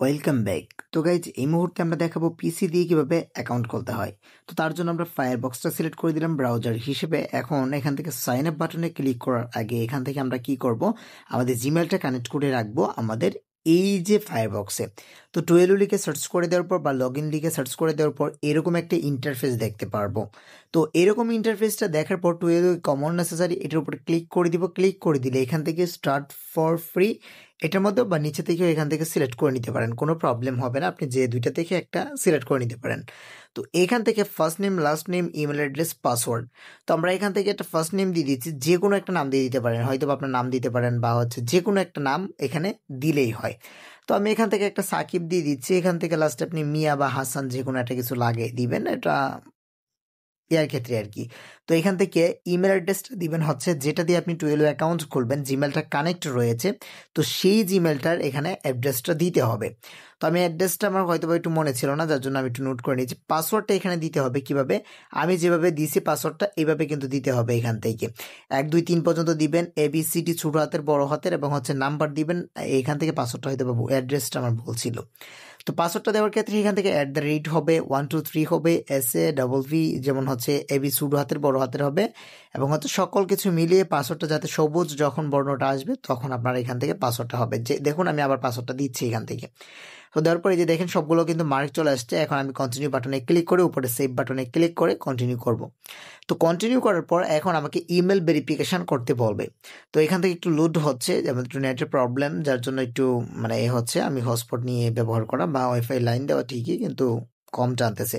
Welcome back. তো guys এই মুহূর্তে আমরা দেখাবো পিসি দিয়ে কিভাবে অ্যাকাউন্ট খুলতে হয়। তো তার জন্য আমরা ফায়ারবক্সটা সিলেক্ট করে দিলাম ব্রাউজার হিসেবে। এখন এখান থেকে সাইন আপ বাটনে ক্লিক করার আগে এখান থেকে আমরা কি করব, আমাদের জিমেলটা কানেক্ট করে রাখবো আমাদের এই যে ফায়ারবক্সে। তো 12 লিখে সার্চ করে দেওয়ার পর বা লগ ইন লিখে সার্চ করে দেওয়ার পর এরকম একটা ইন্টারফেস দেখতে পারবো। তো এরকম ইন্টারফেসটা দেখার পর 12 কমন নেসেসারি এটার উপর ক্লিক করে দিব। ক্লিক করে দিলে এখান থেকে স্টার্ট ফর ফ্রি এটার মধ্যে বা নিচে থেকেও এখান থেকে সিলেক্ট করে নিতে পারেন, কোনো প্রবলেম হবে না। আপনি যে দুইটা থেকে একটা সিলেক্ট করে নিতে পারেন। তো এখান থেকে first name, last name, email address, password. তো আমরা এখান থেকে একটা ফার্স্ট নেম দিয়ে দিচ্ছি, যে কোনো একটা নাম দিয়ে দিতে পারেন, হয়তো আপনার নাম দিতে পারেন বা যে কোনো একটা নাম এখানে দিলেই হয়। তো আমি এখান থেকে একটা সাকিব দিয়ে দিচ্ছি। এখান থেকে লাস্টে আপনি মিয়া বা হাসান যে কোনো একটা কিছু লাগে দিবেন, এটা ইয়ার ক্ষেত্রে আর কি। তো এখান থেকে ইমেল অ্যাড্রেসটা দিবেন যেটা দিয়ে আপনি 12 অ্যাকাউন্ট খুলবেন, জিমেলটা কানেক্ট রয়েছে, তো সেই জিমেলটার এখানে অ্যাড্রেসটা দিতে হবে। তো আমি অ্যাড্রেসটা আমার হয়তো একটু মনে ছিল না, যার জন্য আমি একটু নোট করে নিয়েছি। পাসওয়ার্ডটা এখানে দিতে হবে কিভাবে, আমি যেভাবে দিয়েছি পাসওয়ার্ডটা এইভাবে কিন্তু দিতে হবে। এখান থেকে 1 2 3 পর্যন্ত দিবেন, ABCD ছোট হাতের বড় হাতের এবং নাম্বার দিবেন। এখান থেকে পাসওয়ার্ডটা হয়তো অ্যাড্রেসটা আমার ভুল ছিল। তো পাসওয়ার্ডটা দেওয়ার ক্ষেত্রে এখান থেকে @ হবে, 1 2 3 হবে, SAVV যেমন AB ছোট হাতের বড় হাতের হবে এবং সকল কিছু মিলিয়ে পাসওয়ার্ডটা যাতে সবুজ যখন বর্ণটা আসবে তখন আপনার এখান থেকে পাসওয়ার্ডটা হবে। যে দেখুন আমি আবার পাসওয়ার্ডটা দিচ্ছি এখান থেকে। তো দেওয়ার পরে যে দেখেন সবগুলো কিন্তু মার্ক চলে আসছে। এখন আমি কন্টিনিউ বাটনে ক্লিক করে উপরে সেভ বাটনে ক্লিক করে কন্টিনিউ করব। তো কন্টিনিউ করার পর এখন আমাকে ইমেল ভেরিফিকেশন করতে বলবে। তো এখান থেকে একটু লোড হচ্ছে, যেমন একটু নেটের প্রবলেম, যার জন্য একটু আমি হটস্পট নিয়ে ব্যবহার করা বা ওয়াইফাই লাইন দেওয়া ঠিকই, কিন্তু কম টানতেছে।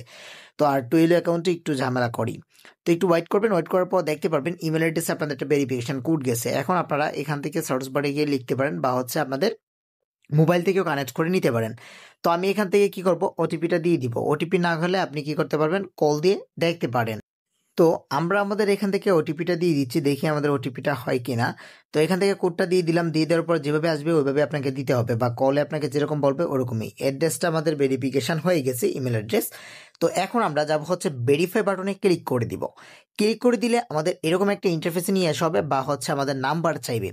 তো আর 12 অ্যাকাউন্টে একটু ঝামেলা করি। তো একটু ওয়েট করবেন, ওয়েট করার পর দেখতে পারবেন ইমেল অ্যাড্রেসে আপনাদের একটা ভেরিফিকেশন কোড গেছে। এখন আপনারা এখান থেকে সার্চ বারে গিয়ে লিখতে পারেন বা আপনাদের মোবাইল থেকেও কানেক্ট করে নিতে পারেন। তো আমি এখান থেকে কি করব, ওটিপিটা দিয়ে দিব। ওটিপি না হলে আপনি কি করতে পারবেন, কল দিয়ে দেখতে পারেন। তো আমরা আমাদের এখান থেকে ওটিপিটা দিয়ে দিচ্ছি, দেখি আমাদের ওটিপিটা হয় কিনা। তো এখান থেকে কোডটা দিয়ে দিলাম। দিয়ে দেওয়ার পর যেভাবে আসবে ওইভাবে আপনাকে দিতে হবে বা কলে আপনাকে যেরকম বলবে ওরকমই। অ্যাড্রেসটা আমাদের ভেরিফিকেশন হয়ে গেছে, ইমেল অ্যাড্রেস। তো এখন আমরা যাব ভেরিফাই বাটনে ক্লিক করে দিব। ক্লিক করে দিলে আমাদের এরকম একটা ইন্টারফেসে নিয়ে আসা হবে বা আমাদের নাম্বার চাইবে।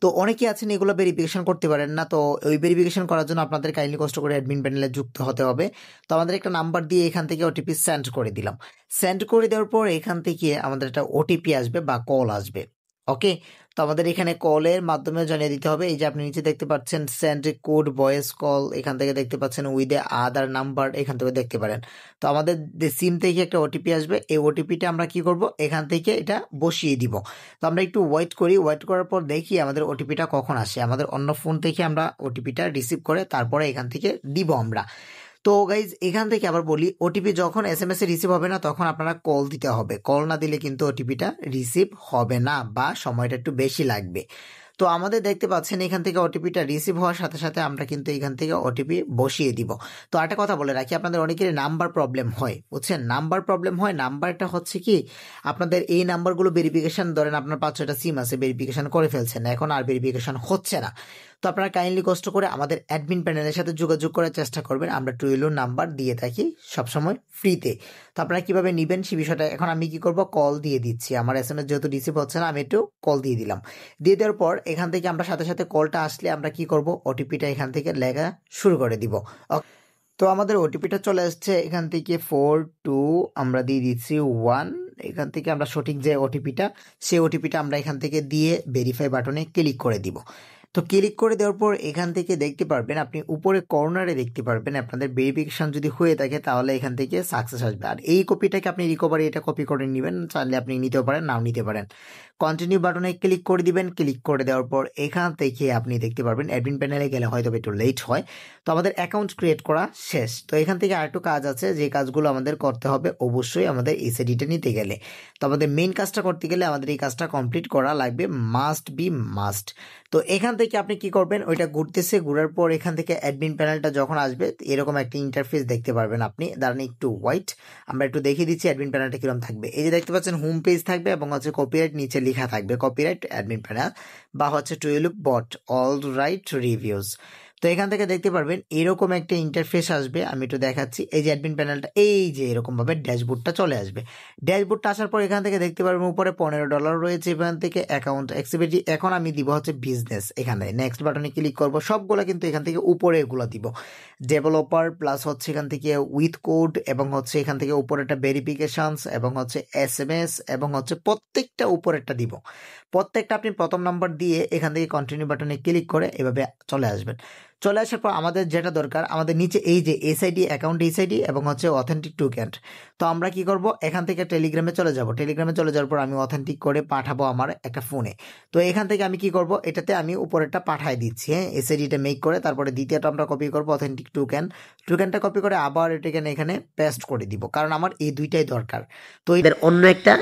তো অনেকে আছেন এগুলো ভেরিফিকেশন করতে পারেন না, তো ওই ভেরিফিকেশন করার জন্য আপনাদের কাইন্ডলি কষ্ট করে অ্যাডমিন প্যানেলে যুক্ত হতে হবে। তো আমাদের একটা নাম্বার দিয়ে এখান থেকে ওটিপি সেন্ড করে দিলাম। সেন্ড করে দেওয়ার পর এখান থেকে আমাদের একটা ওটিপি আসবে বা কল আসবে। ওকে, তো আমাদের এখানে কলের মাধ্যমে জানিয়ে দিতে হবে। এই যে আপনি নিচে দেখতে পাচ্ছেন সেন্ড কোড ভয়েস কল, এখান থেকে দেখতে পাচ্ছেন উইথ আদার নাম্বার, এখান থেকে দেখতে পারেন। তো আমাদের সিম থেকে একটা ওটিপি আসবে, এই ওটিপিটা আমরা কি করব, এখান থেকে এটা বসিয়ে দিব। তো আমরা একটু ওয়েট করি, ওয়েট করার পর দেখি আমাদের ওটিপিটা কখন আসে। আমাদের অন্য ফোন থেকে আমরা ওটিপিটা রিসিভ করে তারপরে এখান থেকে দিব আমরা। তো গাইজ এখান থেকে আবার বলি, ওটিপি যখন SMS এ রিসিভ হবে না তখন আপনারা কল দিতে হবে। কল না দিলে কিন্তু ওটিপিটা রিসিভ হবে না বা সময়টা একটু বেশি লাগবে। তো আমাদের দেখতে পাচ্ছেন এখান থেকে ওটিপিটা রিসিভ হওয়ার সাথে সাথে আমরা কিন্তু এখান থেকে ওটিপি বসিয়ে দিব। তো একটা কথা বলে রাখি, আপনাদের অনেকেরই নাম্বার প্রবলেম হয়, বুঝছেন, নাম্বার প্রবলেম হয়। নাম্বারটা কি আপনাদের এই নাম্বারগুলো ভেরিফিকেশন, ধরেন আপনার 5-6টা সিম আছে, ভেরিফিকেশন করে ফেলছেন, এখন আর ভেরিফিকেশন হচ্ছে না। তো আপনারা কাইন্ডলি কষ্ট করে আমাদের অ্যাডমিন প্যানেলের সাথে যোগাযোগ করার চেষ্টা করবেন। আমরা 12 নাম্বার দিয়ে থাকি সবসময় ফ্রিতে। তো আপনারা কিভাবে নেবেন সে বিষয়টা এখন আমি কি করব, কল দিয়ে দিচ্ছি। আমার SMS যেহেতু রিসিভ হচ্ছে না, আমি একটু কল দিয়ে দিলাম। দিয়ে দেওয়ার পর এখান থেকে আমরা সাথে সাথে কলটা আসলে আমরা কি করব, ওটিপিটা এখান থেকে লেখা শুরু করে দিব। তো আমাদের ওটিপিটা চলে আসছে, এখান থেকে 4 2 আমরা দিয়ে দিচ্ছি 1। এখান থেকে আমরা সঠিক যে ওটিপিটা, সেই ওটিপিটা আমরা এখান থেকে দিয়ে ভেরিফাই বাটনে ক্লিক করে দিব। তো ক্লিক করে দেওয়ার পর এখান থেকে দেখতে পারবেন, আপনি উপরে কর্নারে দেখতে পারবেন আপনাদের ভেরিফিকেশন যদি হয়ে থাকে তাহলে এখান থেকে সাকসেস আসবে। আর এই কপিটাকে আপনি রিকভারি এটা কপি করে নেবেন, চাইলে আপনি নিতেও পারেন, নাও নিতে পারেন। কন্টিনিউ বাটনে ক্লিক করে দিবেন। ক্লিক করে দেওয়ার পর এখান থেকে আপনি দেখতে পারবেন অ্যাডমিন প্যানেলে গেলে হয়তো একটু লেট হয়। তো আমাদের অ্যাকাউন্ট ক্রিয়েট করা শেষ। তো এখান থেকে আরেকটু কাজ আছে, যে কাজগুলো আমাদের করতে হবে অবশ্যই আমাদের এসএডিটা নিতে গেলে। তো আমাদের মেইন কাজটা করতে গেলে আমাদের এই কাজটা কমপ্লিট করা লাগবে, মাস্ট বি মাস্ট। তো এখান থেকে আপনি কি করবেন, ওইটা ঘুরতেছে, ঘুরার পর এখান থেকে অ্যাডমিন প্যানেলটা যখন আসবে এরকম একটা ইন্টারফেস দেখতে পারবেন আপনি। দাঁড়ান একটু ওয়াইট, আমরা একটু দেখিয়ে দিচ্ছি অ্যাডমিন প্যানেলটা কিরকম থাকবে। এই যে দেখতে পাচ্ছেন হোম পেজ থাকবে এবং কপিরাইট নিচে লেখা থাকবে, কপিরাইট অ্যাডমিন প্যানেল বা 12 বট অল রাইট রিভিউজ। তো এখান থেকে দেখতে পারবেন এরকম একটা ইন্টারফেস আসবে, আমি একটু দেখাচ্ছি। এই যে অ্যাডমিন প্যানেলটা, এই যে এরকমভাবে ড্যাশবোর্ডটা চলে আসবে। ড্যাশবোর্ডটা আসার পর এখান থেকে দেখতে পারবেন উপরে $15 রয়েছে, এখান থেকে অ্যাকাউন্ট অ্যাক্টিভিটি। এখন আমি দিব হচ্ছে বিজনেস, এখানে নেক্সট বাটনে ক্লিক করব। সবগুলো কিন্তু এখান থেকে উপরে এগুলো দিব, ডেভেলপার প্লাস হচ্ছে এখান থেকে উইথ কোড, এবং হচ্ছে এখান থেকে উপরেটা ভেরিফিকেশনস, এবং হচ্ছে SMS, এবং হচ্ছে প্রত্যেকটা উপরেরটা দিব। প্রত্যেকটা আপনি প্রথম নাম্বার দিয়ে এখান থেকে কন্টিনিউ বাটনে ক্লিক করে এভাবে চলে আসবেন। চলে আসার পর আমাদের যেটা দরকার, আমাদের নিচে এই যে SID, অ্যাকাউন্ট SID, এবং হচ্ছে অথেন্টিক টোকেন। তো আমরা কি করব, এখান থেকে টেলিগ্রামে চলে যাব। টেলিগ্রামে চলে যাওয়ার পর আমি অথেন্টিক করে পাঠাবো আমার একটা ফোনে। তো এখান থেকে আমি কি করব, এটাতে আমি উপরেরটা পাঠাই দিচ্ছি, হ্যাঁ, SIDটা মেক করে। তারপরে দ্বিতীয়টা আমরা কপি করব, অথেন্টিক টোকেনটা কপি করে আবার এটাকে এখানে পেস্ট করে দিব, কারণ আমার এই দুইটাই দরকার। তো এদের অন্য একটা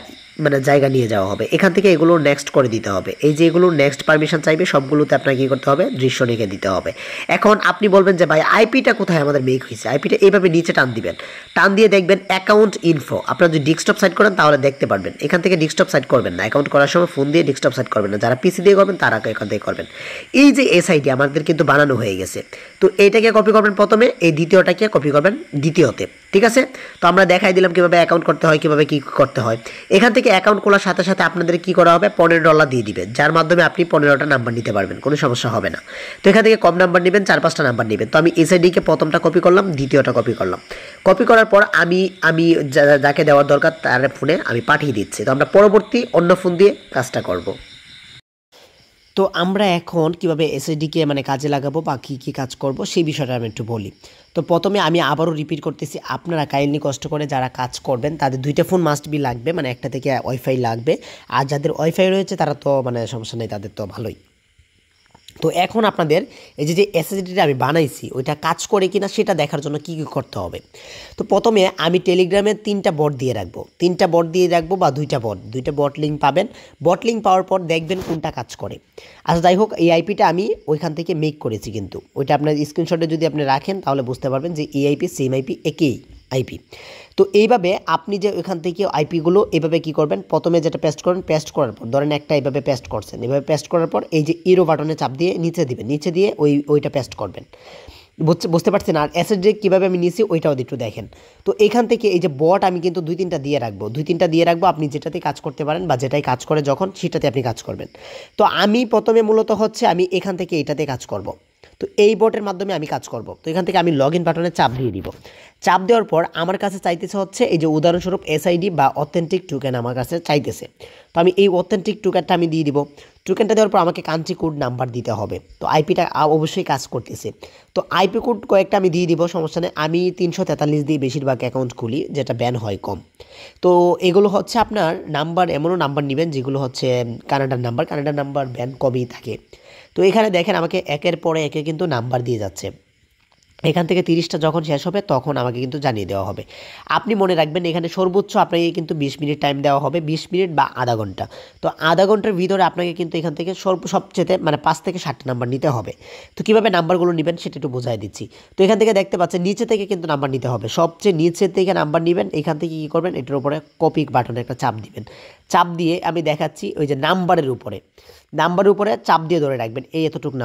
মানে জায়গা নিয়ে যাওয়া হবে, এখান থেকে এগুলো নেক্সট করে দিতে হবে। এই যে এগুলো নেক্সট পারমিশন চাইবে, সবগুলোতে আপনাকে কি করতে হবে, দৃশ্য রেখে দিতে হবে। এখন আপনি বলবেন যে ভাই আইপিটা কোথায় আমাদের মেক হয়েছে, আইপিটা এইভাবে নিচে টান দিবেন, টান দিয়ে দেখবেন অ্যাকাউন্ট ইনফো। আপনারা যদি ডেস্কটপ সাইট করেন তাহলে দেখতে পারবেন। এখান থেকে ডেস্কটপ সাইট করবেন না, অ্যাকাউন্ট করার সময় ফোন দিয়ে ডেস্কটপ সাইট করবেন না, যারা পিসি দিয়ে করবেন তারা এখান থেকে করবেন। এই যে SID আমাদের কিন্তু বানানো হয়ে গেছে, তো এইটাকে কপি করবেন প্রথমে, এই দ্বিতীয়টাকে কপি করবেন দ্বিতীয়তে, ঠিক আছে। তো আমরা দেখাই দিলাম কিভাবে অ্যাকাউন্ট করতে হয়, কিভাবে কি করতে হয়। এখান থেকে অ্যাকাউন্ট খোলার সাথে সাথে আপনাদের কি করা হবে, $15 দিয়ে দিবেন, যার মাধ্যমে আপনি 15টা নাম্বার নিতে পারবেন, কোনো সমস্যা হবে না। তো এখান থেকে কম নাম্বার নেবেন, 4-5টা নাম্বার নেবেন। তো আমি SID-কে প্রথমটা কপি করলাম, দ্বিতীয়টা কপি করলাম। কপি করার পর আমি যাকে দেওয়ার দরকার তার ফোনে আমি পাঠিয়ে দিচ্ছি। তো আমরা পরবর্তী অন্য ফোন দিয়ে কাজটা করব। তো আমরা এখন কিভাবে SID-কে মানে কাজে লাগাবো বা কী কাজ করব সেই বিষয়টা আমি একটু বলি। তো প্রথমে আমি আবারও রিপিট করতেছি, আপনারা কাইন্ডলি কষ্ট করে যারা কাজ করবেন তাদের 2টা ফোন মাস্ট বি লাগবে, মানে একটা থেকে ওয়াইফাই লাগবে। আর যাদের ওয়াইফাই রয়েছে তারা তো মানে সমস্যা নেই, তাদের তো ভালোই। তো এখন আপনাদের এই যে SSD-টা আমি বানাইছি ওইটা কাজ করে কিনা সেটা দেখার জন্য কী করতে হবে। তো প্রথমে আমি টেলিগ্রামে 3টা বট দিয়ে রাখবো, 3টা বট দিয়ে রাখবো বা 2টা বট লিঙ্ক পাবেন। বট লিঙ্ক পাওয়ার পর দেখবেন কোনটা কাজ করে। আচ্ছা যাই হোক, এই আইপিটা আমি ওইখান থেকে মেক করেছি, কিন্তু ওইটা আপনার স্ক্রিনশটে যদি আপনি রাখেন তাহলে বুঝতে পারবেন যে এই আইপি সেম আইপি, একই আইপি। তো এইভাবে আপনি যে ওইখান থেকে আইপিগুলো এইভাবে কী করবেন, প্রথমে যেটা পেস্ট করবেন, পেস্ট করার পর ধরেন একটা এইভাবে পেস্ট করছেন, এইভাবে পেস্ট করার পর এই যে ইরো বাটনে চাপ দিয়ে নিচে দিবেন, নিচে দিয়ে ওইটা পেস্ট করবেন। বুঝতে পারছেন? আর SSD কীভাবে আমি নিয়েছি ওইটাও একটু দেখেন। তো এখান থেকে এই যে বট আমি কিন্তু 2-3টা দিয়ে রাখবো, আপনি যেটাতে কাজ করতে পারেন বা যেটাই কাজ করে যখন সেটাতে আপনি কাজ করবেন। তো আমি প্রথমে মূলত হচ্ছে আমি এখান থেকে এইটাতে কাজ করব। তো এই বটের মাধ্যমে আমি কাজ করব। তো এখান থেকে আমি লগ ইন বাটনে চাপ দিয়ে দিব। চাপ দেওয়ার পর আমার কাছে চাইতেছে হচ্ছে এই যে উদাহরণস্বরূপ SID বা অথেন্টিক টোকেন আমার কাছে চাইতেছে। তো আমি এই অথেন্টিক টোকেনটা আমি দিয়ে দিব। টোকেনটা দেওয়ার পর আমাকে কান্ট্রি কোড নাম্বার দিতে হবে। তো আইপিটা অবশ্যই কাজ করতেছে। তো আইপি কোড কয়েকটা আমি দিয়ে দিব, সমস্যা নেই। আমি 343 দিয়ে বেশিরভাগ অ্যাকাউন্ট খুলি, যেটা ব্যান হয় কম। তো এগুলো হচ্ছে আপনার নাম্বার, এমনও নাম্বার নেবেন যেগুলো হচ্ছে কানাডার নাম্বার ব্যান কমই থাকে। তো এখানে দেখেন আমাকে একের পরে একে কিন্তু নাম্বার দিয়ে যাচ্ছে। এখান থেকে 30টা যখন শেষ হবে তখন আমাকে কিন্তু জানিয়ে দেওয়া হবে। আপনি মনে রাখবেন এখানে সর্বোচ্চ আপনাকে কিন্তু 20 মিনিট টাইম দেওয়া হবে, 20 মিনিট বা আধা ঘন্টা। তো আধা ঘন্টার ভিতরে আপনাকে কিন্তু এখান থেকে সবচেয়ে মানে 5 থেকে 7টা নাম্বার নিতে হবে। তো কীভাবে নাম্বারগুলো নেবেন সেটা একটু বোঝাই দিচ্ছি। তো এখান থেকে দেখতে পাচ্ছেন নিচে থেকে কিন্তু নাম্বার নিতে হবে, সবচেয়ে নিচে থেকে নাম্বার নেবেন। এখান থেকে কী করবেন, এটার উপরে কপি বাটনে একটা চাপ দিবেন। চাপ দিয়ে আমি দেখাচ্ছি ওই যে নাম্বারের উপরে চাপ দিয়ে ধরে রাখবেন, এই এতটুকু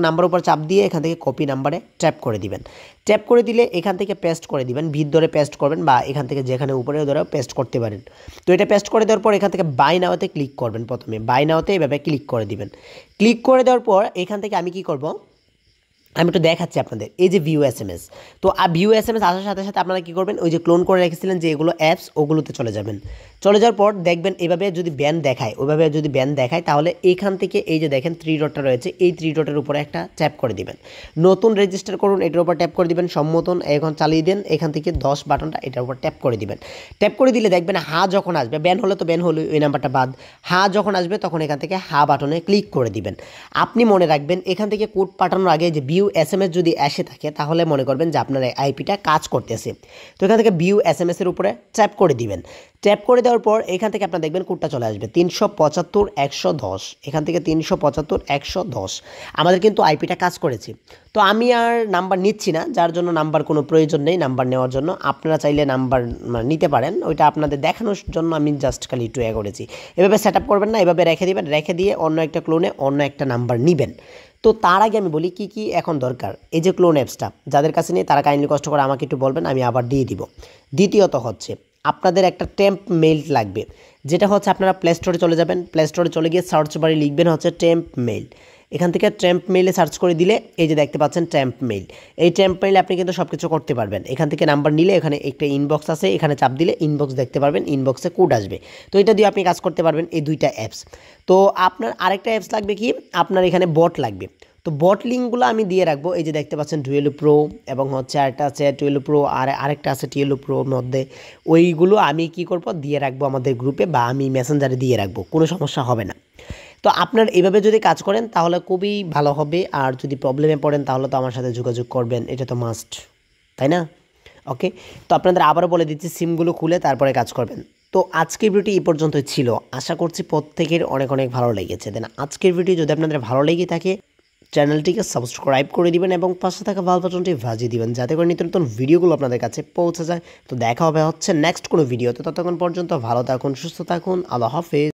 নাম্বার উপর চাপ দিয়ে এখান থেকে কপি নাম্বারে ট্যাপ করে দিবেন। ট্যাপ করে দিলে এখান থেকে পেস্ট করে দিবেন, ভিত ধরে পেস্ট করবেন বা এখান থেকে যেখানে উপরে ধরে পেস্ট করতে পারেন। তো এটা পেস্ট করে দেওয়ার পর এখান থেকে বাই নাওতে ক্লিক করবেন। প্রথমে বাই নাওতে এভাবে ক্লিক করে দিবেন। ক্লিক করে দেওয়ার পর এখান থেকে আমি কি করব, আমি একটু দেখাচ্ছি আপনাদের। এই যে ভিউ SMS, তো ভিউ SMS আসার সাথে সাথে আপনারা কী করবেন, ওই যে ক্লোন করে রেখেছিলেন যে এগুলো অ্যাপস, ওগুলোতে চলে যাবেন। চলে যাওয়ার পর দেখবেন এভাবে যদি ব্যান দেখায়, ওইভাবে যদি ব্যান দেখায় তাহলে এইখান থেকে এই যে দেখেন 3 ডটটা রয়েছে, এই 3 ডটের উপরে একটা ট্যাপ করে দিবেন। নতুন রেজিস্টার করুন, এটার উপর ট্যাপ করে দিবেন। সম্মতন এখন চালিয়ে দেন, এখান থেকে 10 বাটনটা এটার উপর ট্যাপ করে দিবেন। ট্যাপ করে দিলে দেখবেন যখন আসবে, ব্যান হলে তো ব্যান হলো, ওই নাম্বারটা বাদ। যখন আসবে তখন এখান থেকে বাটনে ক্লিক করে দিবেন। আপনি মনে রাখবেন এখান থেকে কোড পাঠানোর আগে যে ভিউ SMS যদি এসে থাকে তাহলে মনে করবেন যে আপনার আইপিটা কাজ করতেছে। তো এখান থেকে ভিউ SMS এর উপরে ট্যাপ করে দিবেন। ট্যাপ করে দেওয়ার পর এখান থেকে আপনার দেখবেন কোডটা চলে আসবে 375-110। এখান থেকে 375-110 আমাদের কিন্তু আইপিটা কাজ করেছে। তো আমি আর নাম্বার নিচ্ছি না, যার জন্য নাম্বার কোনো প্রয়োজন নেই নাম্বার নেওয়ার জন্য। আপনারা চাইলে নাম্বার নিতে পারেন, ওইটা আপনাদের দেখানোর জন্য আমি জাস্ট খালি করেছি। এভাবে সেট আপ করবেন না, এভাবে রেখে দিবেন, রেখে দিয়ে অন্য একটা ক্লোনে অন্য একটা নাম্বার নেবেন। তো তার আগে আমি বলি কি কি এখন দরকার। এই যে ক্লোন অ্যাপসটা যাদের কাছে নেই তারা কাইন্ডলি কষ্ট করে আমাকে একটু বলবেন, আমি আবার দিয়ে দিব। দ্বিতীয়ত হচ্ছে আপনাদের একটা টেম্প মেইল লাগবে, যেটা হচ্ছে আপনারা প্লে স্টোরে চলে যাবেন, প্লে স্টোরে চলে গিয়ে সার্চ বারে লিখবেন হচ্ছে টেম্প মেইল। এখান থেকে টেম্প মেইলে সার্চ করে দিলে এই যে দেখতে পাচ্ছেন টেম্প মেইল। এই টেম্প মেইলে আপনি কিন্তু সব কিছু করতে পারবেন। এখান থেকে নাম্বার নিলে এখানে একটা ইনবক্স আছে, এখানে চাপ দিলে ইনবক্স দেখতে পারবেন, ইনবক্সে কোড আসবে। তো এটা দিয়ে আপনি কাজ করতে পারবেন, এই দুইটা অ্যাপস। তো আপনার আরেকটা অ্যাপস লাগবে কি, আপনার এখানে বট লাগবে। তো বট লিঙ্কগুলো আমি দিয়ে রাখবো, এই যে দেখতে পাচ্ছেন টুয়েলভ প্রো এবং হচ্ছে আরেকটা আছে টুয়েলভ প্রো আর আরেকটা আছে টুয়েলভ প্রোর মধ্যে। ওইগুলো আমি কি করব দিয়ে রাখবো আমাদের গ্রুপে বা আমি মেসেঞ্জারে দিয়ে রাখবো, কোনো সমস্যা হবে না। তো আপনার এইভাবে যদি কাজ করেন তাহলে খুবই ভালো হবে। আর যদি প্রবলেমে পড়েন তাহলে তো আমার সাথে যোগাযোগ করবেন, এটা তো মাস্ট, তাই না? ওকে, তো আপনাদের আবারও বলে দিচ্ছি সিমগুলো খুলে তারপরে কাজ করবেন। তো আজকের ভিডিওটি এই পর্যন্তই ছিল, আশা করছি প্রত্যেকের অনেক অনেক ভালো লেগেছে। দেন আজকের ভিডিও যদি আপনাদের ভালো লেগে থাকে চ্যানেলটিকে সাবস্ক্রাইব করে দিবেন এবং পাশে থাকা বেল বাটনটি বাজিয়ে দিবেন, যাতে করে নিত্য নতুন ভিডিওগুলো আপনাদের কাছে পৌঁছে যায়। তো দেখা হবে হচ্ছে নেক্সট কোনো ভিডিওতে, ততক্ষণ পর্যন্ত ভালো থাকুন, সুস্থ থাকুন, আল্লাহ হাফেজ।